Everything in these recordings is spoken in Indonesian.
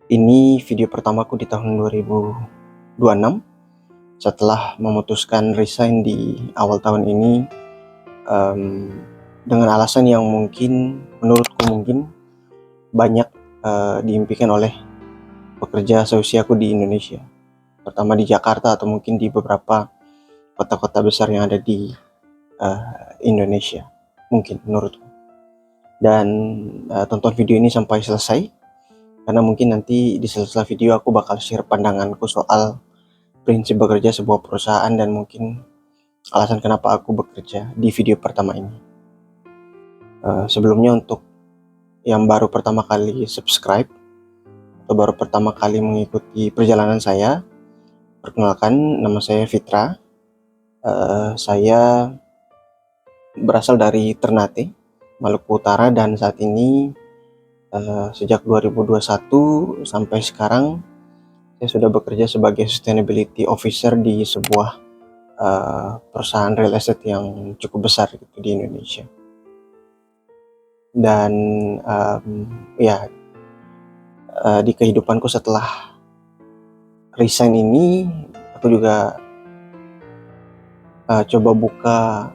Ini video pertamaku di tahun 2026 setelah memutuskan resign di awal tahun ini, mmm, dengan alasan yang menurutku banyak, diimpikan oleh pekerja seusiaku di Indonesia, terutama di Jakarta atau mungkin di beberapa kota-kota besar yang ada di, Indonesia, mungkin menurutku. Dan, tonton video ini sampai selesai, karena mungkin nanti di sela-sela video aku bakal share pandanganku soal prinsip bekerja sebuah perusahaan dan mungkin alasan kenapa aku bekerja di video pertama ini. Sebelumnya untuk yang baru pertama kali subscribe atau baru pertama kali mengikuti perjalanan saya, perkenalkan nama saya Fitra. Saya berasal dari Ternate, Maluku Utara, dan saat ini sejak 2021 sampai sekarang saya sudah bekerja sebagai sustainability officer di sebuah perusahaan real estate yang cukup besar gitu di Indonesia. Dan ya, di kehidupanku setelah resign ini, aku juga coba buka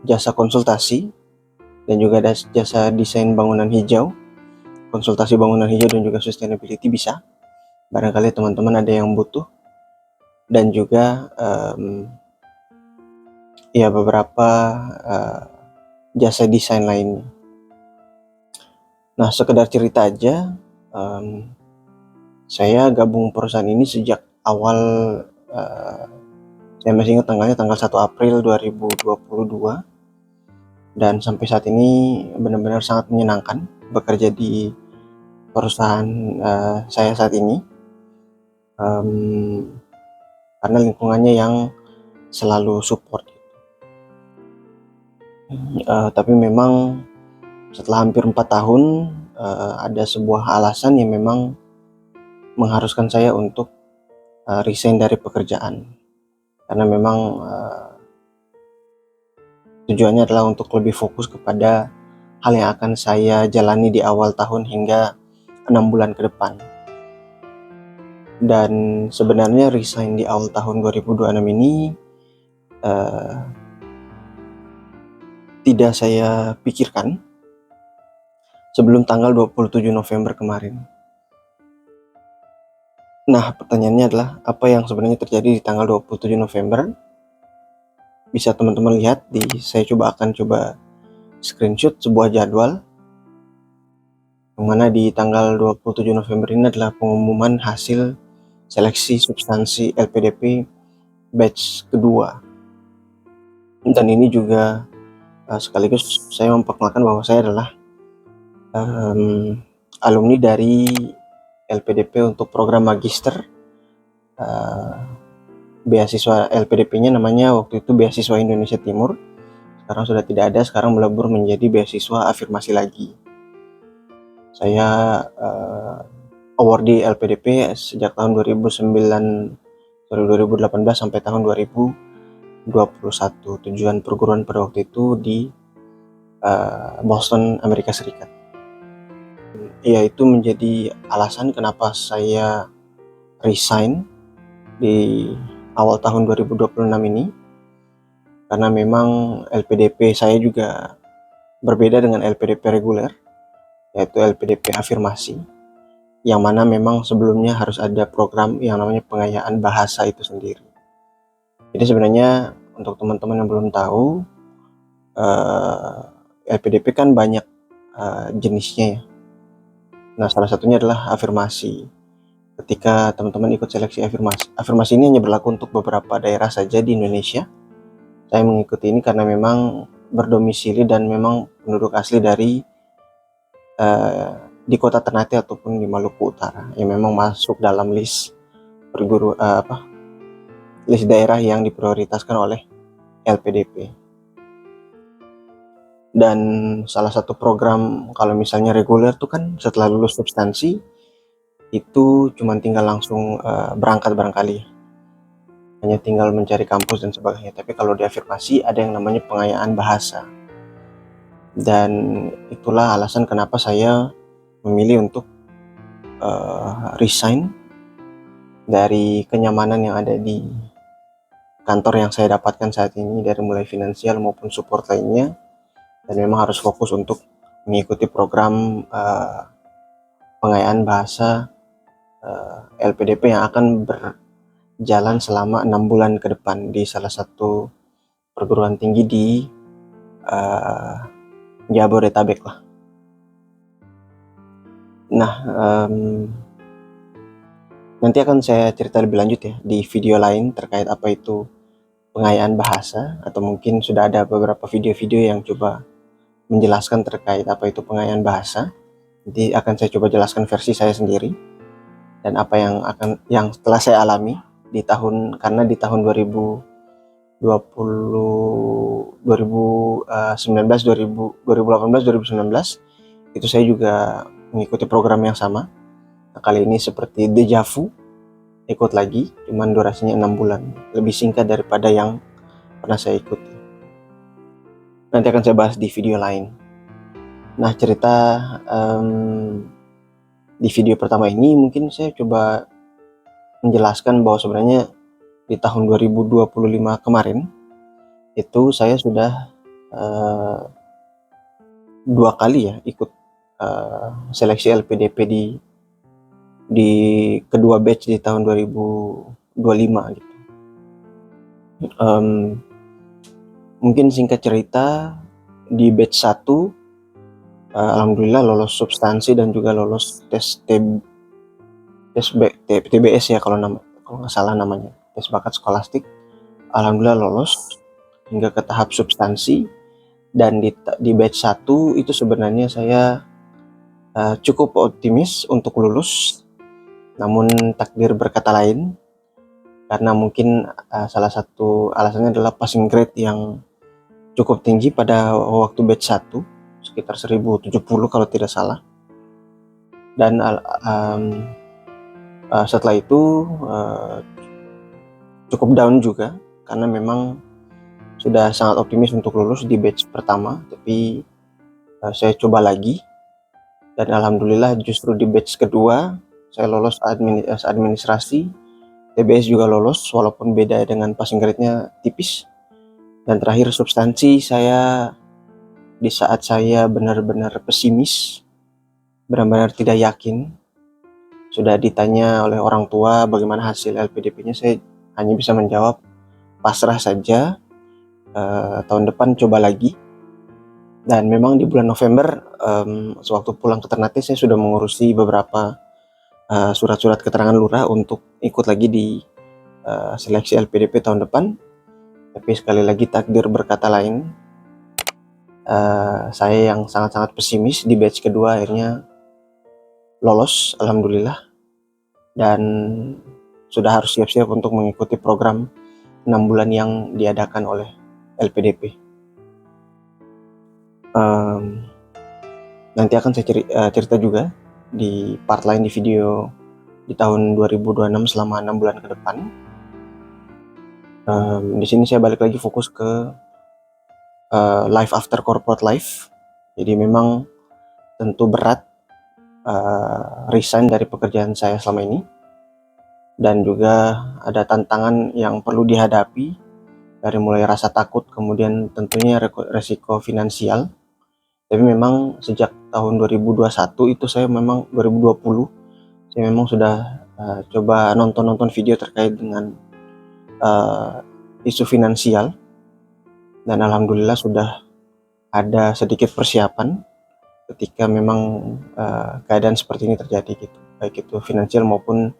jasa konsultasi dan juga ada jasa desain bangunan hijau, konsultasi bangunan hijau dan juga sustainability bisa. Barangkali teman-teman ada yang butuh, dan juga ya beberapa jasa desain lainnya. Nah, sekedar cerita aja, saya gabung perusahaan ini sejak awal, saya masih ingat tanggal 1 April 2022, dan sampai saat ini benar-benar sangat menyenangkan bekerja di perusahaan saya saat ini, karena lingkungannya yang selalu support. Tapi memang setelah hampir 4 tahun, ada sebuah alasan yang memang mengharuskan saya untuk resign dari pekerjaan. Karena memang tujuannya adalah untuk lebih fokus kepada hal yang akan saya jalani di awal tahun hingga 6 bulan ke depan. Dan sebenarnya resign di awal tahun 2026 ini tidak saya pikirkan sebelum tanggal 27 November kemarin. Nah, pertanyaannya adalah apa yang sebenarnya terjadi di tanggal 27 November? Bisa teman-teman lihat saya akan coba screenshot sebuah jadwal yang mana di tanggal 27 November ini adalah pengumuman hasil seleksi substansi LPDP batch kedua. Dan ini juga sekaligus saya memperkenalkan bahwa saya adalah alumni dari LPDP untuk program magister. Beasiswa LPDP-nya namanya waktu itu Beasiswa Indonesia Timur. Sekarang sudah tidak ada, sekarang melebur menjadi beasiswa afirmasi lagi. Saya awardee LPDP sejak tahun 2018 sampai tahun 2021. Tujuan perguruan pada waktu itu di Boston, Amerika Serikat. Ya, itu menjadi alasan kenapa saya resign di awal tahun 2026 ini, karena memang LPDP saya juga berbeda dengan LPDP reguler, yaitu LPDP afirmasi, yang mana memang sebelumnya harus ada program yang namanya pengayaan bahasa itu sendiri. Jadi sebenarnya untuk teman-teman yang belum tahu, LPDP kan banyak jenisnya ya. Nah, salah satunya adalah afirmasi. Ketika teman-teman ikut seleksi afirmasi ini hanya berlaku untuk beberapa daerah saja di Indonesia. Saya mengikuti ini karena memang berdomisili dan memang penduduk asli dari di kota Ternate ataupun di Maluku Utara, yang memang masuk dalam list list daerah yang diprioritaskan oleh LPDP. Dan salah satu program kalau misalnya reguler tuh kan setelah lulus substansi itu cuma tinggal langsung berangkat barangkali, hanya tinggal mencari kampus dan sebagainya. Tapi kalau di afirmasi ada yang namanya pengayaan bahasa, dan itulah alasan kenapa saya memilih untuk resign dari kenyamanan yang ada di kantor yang saya dapatkan saat ini, dari mulai finansial maupun support lainnya, dan memang harus fokus untuk mengikuti program pengayaan bahasa LPDP yang akan berjalan selama 6 bulan ke depan di salah satu perguruan tinggi di Jabodetabek lah. Nah, nanti akan saya cerita lebih lanjut ya di video lain terkait apa itu pengayaan bahasa, atau mungkin sudah ada beberapa video-video yang coba menjelaskan terkait apa itu pengayaan bahasa. Nanti akan saya coba jelaskan versi saya sendiri dan apa yang telah saya alami di tahun, karena di tahun 2020, 2019, 2018, 2019 itu saya juga mengikuti program yang sama. Nah, kali ini seperti deja vu, ikut lagi, cuman durasinya 6 bulan, lebih singkat daripada yang pernah saya ikuti. Nanti akan saya bahas di video lain. Nah, cerita di video pertama ini mungkin saya coba menjelaskan bahwa sebenarnya di tahun 2025 kemarin itu saya sudah 2 kali ya ikut seleksi LPDP di kedua batch di tahun 2025 gitu. Mungkin singkat cerita, di batch 1 alhamdulillah lolos substansi dan juga lolos tes TBS ya, kalau nggak salah namanya, tes bakat skolastik. Alhamdulillah lolos hingga ke tahap substansi, dan di batch 1 itu sebenarnya saya cukup optimis untuk lulus, namun takdir berkata lain, karena mungkin salah satu alasannya adalah passing grade yang cukup tinggi pada waktu batch 1, sekitar 1070 kalau tidak salah. Dan setelah itu cukup down juga, karena memang sudah sangat optimis untuk lulus di batch pertama, tapi saya coba lagi, dan alhamdulillah justru di batch kedua saya lolos administrasi, TBS juga lolos walaupun beda dengan passing grade-nya tipis. Dan terakhir substansi, saya di saat saya benar-benar pesimis, benar-benar tidak yakin, sudah ditanya oleh orang tua bagaimana hasil LPDP-nya, saya hanya bisa menjawab pasrah saja, tahun depan coba lagi. Dan memang di bulan November, sewaktu pulang ke Ternate, saya sudah mengurusi beberapa surat-surat keterangan lurah untuk ikut lagi di seleksi LPDP tahun depan. Tapi sekali lagi takdir berkata lain. Saya yang sangat-sangat pesimis di batch kedua akhirnya lolos, alhamdulillah, dan sudah harus siap-siap untuk mengikuti program 6 bulan yang diadakan oleh LPDP. Nanti akan saya cerita juga di part lain di video di tahun 2026 selama 6 bulan ke depan. Di sini saya balik lagi fokus ke life after corporate life. Jadi memang tentu berat resign dari pekerjaan saya selama ini, dan juga ada tantangan yang perlu dihadapi, dari mulai rasa takut, kemudian tentunya resiko finansial. Tapi memang sejak tahun 2021 itu saya memang 2020 saya memang sudah coba nonton video terkait dengan isu finansial, dan alhamdulillah sudah ada sedikit persiapan ketika memang keadaan seperti ini terjadi gitu, baik itu finansial maupun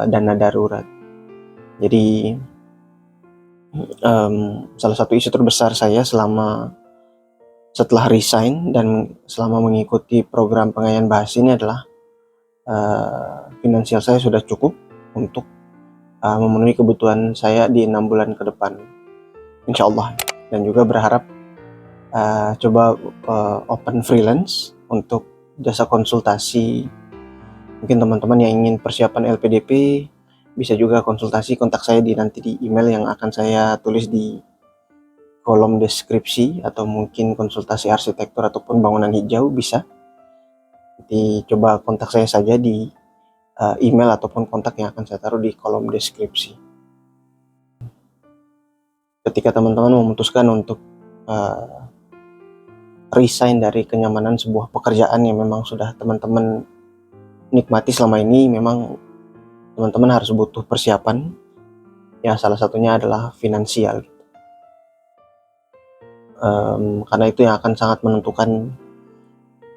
dana darurat. Jadi salah satu isu terbesar saya setelah resign dan selama mengikuti program pengayaan bahasa ini adalah finansial saya sudah cukup untuk memenuhi kebutuhan saya di 6 bulan ke depan, insya Allah. Dan juga berharap coba open freelance untuk jasa konsultasi. Mungkin teman-teman yang ingin persiapan LPDP bisa juga konsultasi, kontak saya nanti di email yang akan saya tulis di kolom deskripsi, atau mungkin konsultasi arsitektur ataupun bangunan hijau bisa. Nanti coba kontak saya saja di email ataupun kontak yang akan saya taruh di kolom deskripsi. Ketika teman-teman memutuskan untuk resign dari kenyamanan sebuah pekerjaan yang memang sudah teman-teman nikmati selama ini, memang teman-teman harus butuh persiapan. Ya, salah satunya adalah finansial. Karena itu yang akan sangat menentukan,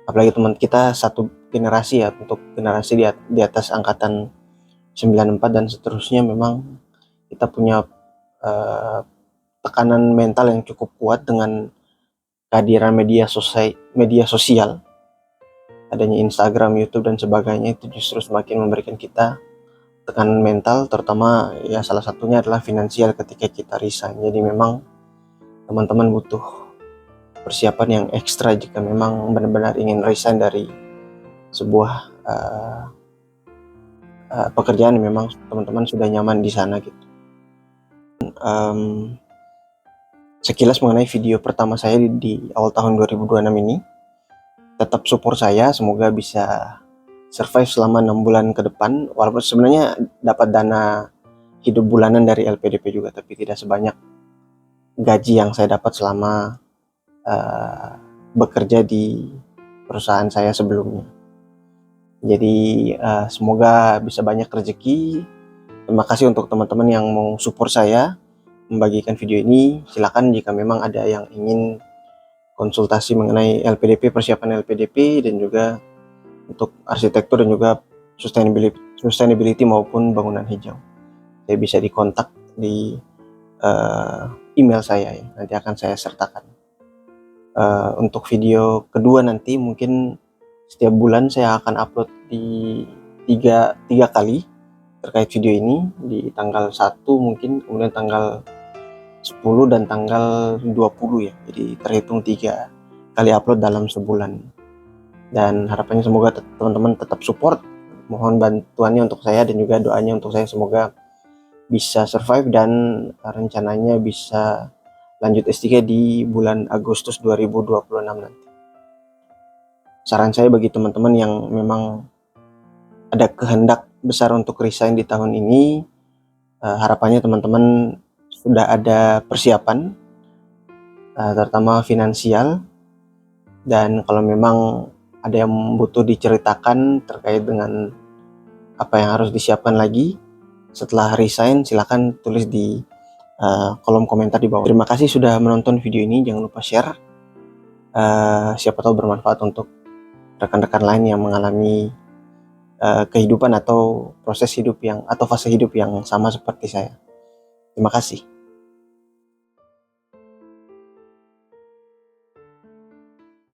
apalagi teman kita satu generasi ya, untuk generasi di atas angkatan 94 dan seterusnya, memang kita punya tekanan mental yang cukup kuat dengan kehadiran media sosial, adanya Instagram, YouTube dan sebagainya. Itu justru semakin memberikan kita tekanan mental, terutama ya salah satunya adalah finansial ketika kita resign. Jadi memang teman-teman butuh persiapan yang ekstra jika memang benar-benar ingin resign dari sebuah pekerjaan yang memang teman-teman sudah nyaman di sana gitu. Sekilas mengenai video pertama saya di awal tahun 2026 ini. Tetap support saya, semoga bisa survive selama 6 bulan ke depan, walaupun sebenarnya dapat dana hidup bulanan dari LPDP juga, tapi tidak sebanyak gaji yang saya dapat selama bekerja di perusahaan saya sebelumnya. Jadi semoga bisa banyak rezeki. Terima kasih untuk teman-teman yang mau support saya membagikan video ini. Silakan jika memang ada yang ingin konsultasi mengenai LPDP, persiapan LPDP, dan juga untuk arsitektur dan juga sustainability maupun bangunan hijau, saya bisa dikontak di email saya ya. Nanti akan saya sertakan. Untuk video kedua nanti mungkin setiap bulan saya akan upload di tiga kali terkait video ini, di tanggal 1 mungkin, kemudian tanggal 10 dan tanggal 20 ya. Jadi terhitung 3 kali upload dalam sebulan. Dan harapannya semoga teman-teman tetap support. Mohon bantuannya untuk saya dan juga doanya untuk saya, semoga bisa survive dan rencananya bisa lanjut S3 di bulan Agustus 2026 nanti. Saran saya bagi teman-teman yang memang ada kehendak besar untuk resign di tahun ini, harapannya teman-teman sudah ada persiapan, terutama finansial, dan kalau memang ada yang butuh diceritakan terkait dengan apa yang harus disiapkan lagi setelah resign, silakan tulis di kolom komentar di bawah. Terima kasih sudah menonton video ini, jangan lupa share, siapa tahu bermanfaat untuk rekan-rekan lain yang mengalami kehidupan atau proses hidup atau fase hidup yang sama seperti saya. Terima kasih.